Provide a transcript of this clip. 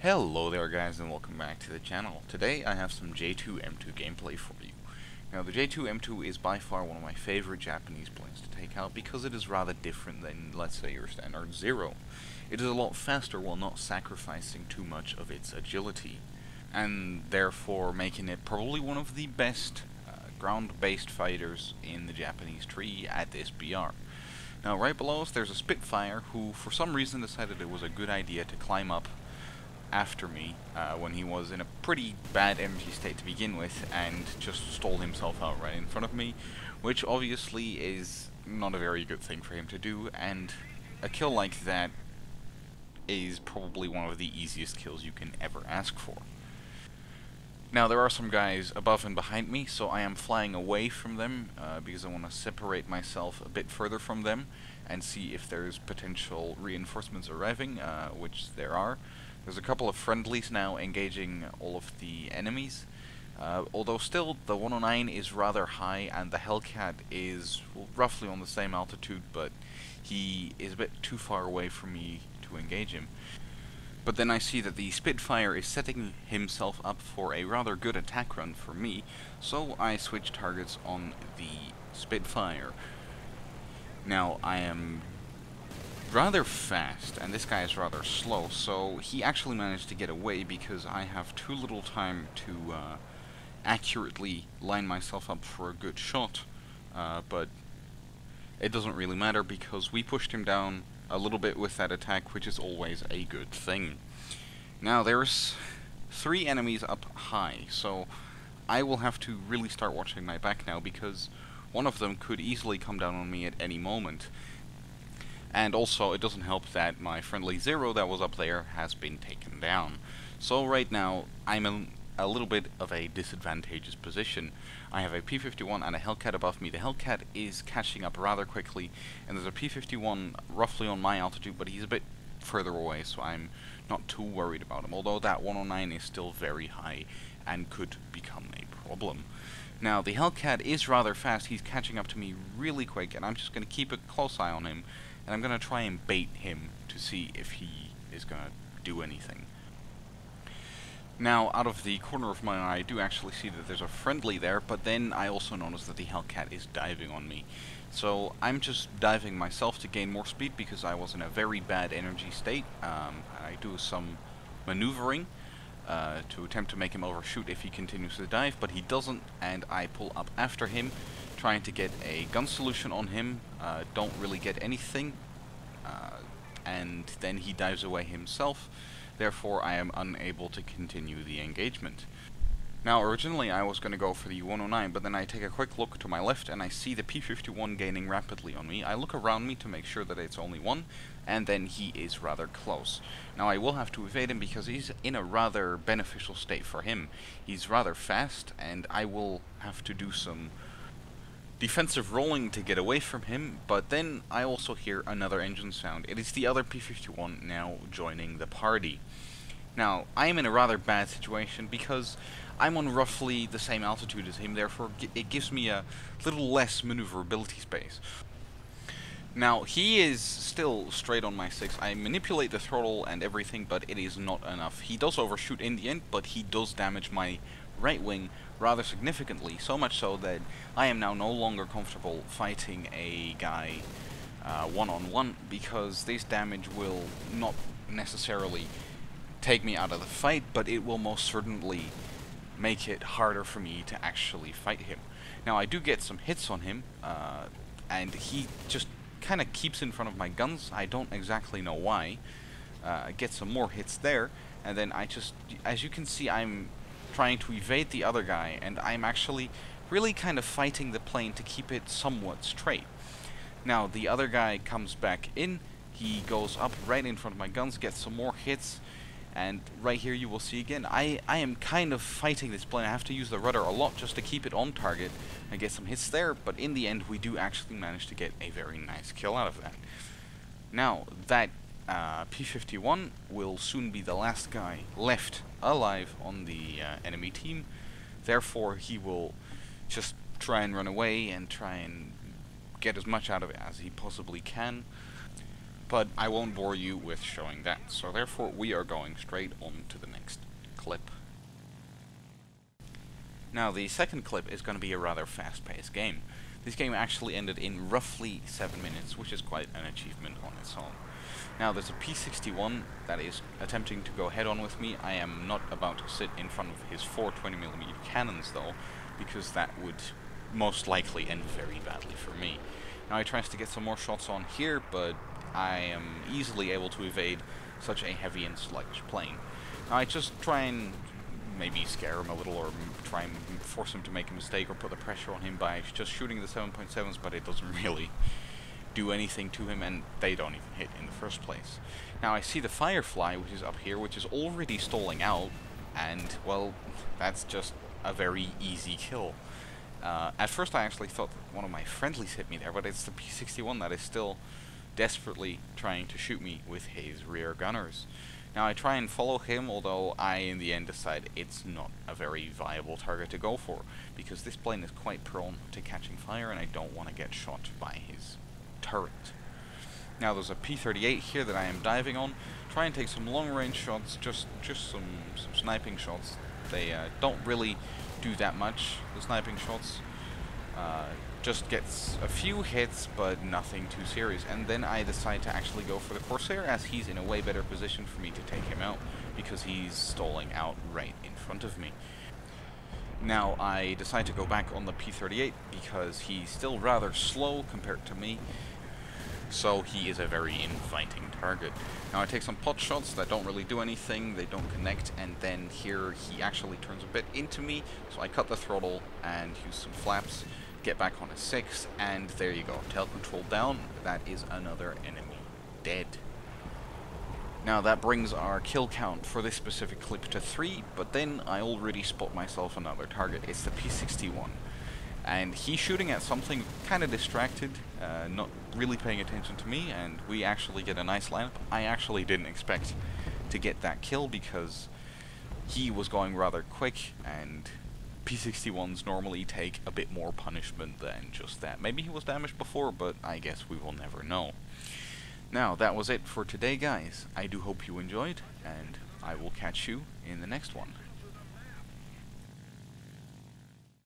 Hello there guys and welcome back to the channel. Today I have some J2M2 gameplay for you. Now the J2M2 is by far one of my favorite Japanese planes to take out because it is rather different than, let's say, your standard Zero. It is a lot faster while not sacrificing too much of its agility, and therefore making it probably one of the best ground-based fighters in the Japanese tree at this BR. Now right below us there's a Spitfire who for some reason decided it was a good idea to climb up after me when he was in a pretty bad energy state to begin with, and just stalled himself out right in front of me, which obviously is not a very good thing for him to do, and a kill like that is probably one of the easiest kills you can ever ask for. Now there are some guys above and behind me, so I am flying away from them because I want to separate myself a bit further from them and see if there's potential reinforcements arriving, which there are. There's a couple of friendlies now engaging all of the enemies, although still the 109 is rather high and the Hellcat is roughly on the same altitude, but he is a bit too far away for me to engage him. But then I see that the Spitfire is setting himself up for a rather good attack run for me, so I switch targets on the Spitfire. Now I am rather fast, and this guy is rather slow, so he actually managed to get away because I have too little time to accurately line myself up for a good shot, but it doesn't really matter because we pushed him down a little bit with that attack, which is always a good thing. Now there's 3 enemies up high, so I will have to really start watching my back now because one of them could easily come down on me at any moment. And also, it doesn't help that my friendly Zero that was up there has been taken down. So right now, I'm in a little bit of a disadvantageous position. I have a P-51 and a Hellcat above me. The Hellcat is catching up rather quickly, and there's a P-51 roughly on my altitude, but he's a bit further away, so I'm not too worried about him, although that 109 is still very high and could become a problem. Now, the Hellcat is rather fast. He's catching up to me really quick, and I'm just going to keep a close eye on him. And I'm going to try and bait him to see if he is going to do anything. Now, out of the corner of my eye, I do actually see that there's a friendly there, but then I also notice that the Hellcat is diving on me. So I'm just diving myself to gain more speed because I was in a very bad energy state. I do some maneuvering to attempt to make him overshoot if he continues to dive, but he doesn't, and I pull up after him, trying to get a gun solution on him, don't really get anything, and then he dives away himself, therefore I am unable to continue the engagement. Now originally I was going to go for the 109, but then I take a quick look to my left and I see the P-51 gaining rapidly on me. I look around me to make sure that it's only one, and then he is rather close. Now I will have to evade him because he's in a rather beneficial state for him. He's rather fast, and I will have to do some defensive rolling to get away from him, but then I also hear another engine sound. It is the other P-51 now joining the party. Now, I am in a rather bad situation because I'm on roughly the same altitude as him, therefore it gives me a little less maneuverability space. Now, he is still straight on my 6. I manipulate the throttle and everything, but it is not enough. He does overshoot in the end, but he does damage my right wing rather significantly, so much so that I am now no longer comfortable fighting a guy one-on-one, because this damage will not necessarily take me out of the fight, but it will most certainly make it harder for me to actually fight him. Now, I do get some hits on him, and he just kind of keeps in front of my guns. I don't exactly know why. I get some more hits there, and then I just, as you can see, I'm trying to evade the other guy, and I'm actually really kind of fighting the plane to keep it somewhat straight. Now, the other guy comes back in, he goes up right in front of my guns, gets some more hits, and right here you will see again, I am kind of fighting this plane. I have to use the rudder a lot just to keep it on target and get some hits there, but in the end we do actually manage to get a very nice kill out of that. Now, that P-51 will soon be the last guy left alive on the enemy team, therefore he will just try and run away and try and get as much out of it as he possibly can. but I won't bore you with showing that, so therefore we are going straight on to the next clip. Now, the second clip is going to be a rather fast-paced game. This game actually ended in roughly 7 minutes, which is quite an achievement on its own. Now, there's a P61 that is attempting to go head-on with me. I am not about to sit in front of his 420mm cannons, though, because that would most likely end very badly for me. Now, he tries to get some more shots on here, but I am easily able to evade such a heavy and sluggish plane. Now, I just try and maybe scare him a little, or try and force him to make a mistake, or put the pressure on him by just shooting the 7.7s, but it doesn't really do anything to him, and they don't even hit in the first place. Now, I see the Firefly, which is up here, which is already stalling out, and, well, that's just a very easy kill. At first I actually thought that one of my friendlies hit me there, but it's the P61 that is still desperately trying to shoot me with his rear gunners. Now, I try and follow him, although I in the end decide it's not a very viable target to go for, because this plane is quite prone to catching fire and I don't want to get shot by his turret. Now, there's a P38 here that I am diving on. Try and take some long-range shots, just some sniping shots. They don't really do that much, the sniping shots. Just gets a few hits, but nothing too serious. And then I decide to actually go for the Corsair, as he's in a way better position for me to take him out, because he's stalling out right in front of me. Now, I decide to go back on the P38, because he's still rather slow compared to me, so he is a very inviting target. Now, I take some pot shots that don't really do anything, they don't connect, and then here he actually turns a bit into me, so I cut the throttle and use some flaps, get back on a 6, and there you go. Tail control down, that is another enemy dead. Now, that brings our kill count for this specific clip to 3, but then I already spot myself another target. It's the P61. And he's shooting at something kind of distracted, not really paying attention to me, and we actually get a nice lineup. I actually didn't expect to get that kill because he was going rather quick, and P61s normally take a bit more punishment than just that. Maybe he was damaged before, but I guess we will never know. Now, that was it for today, guys. I do hope you enjoyed, and I will catch you in the next one.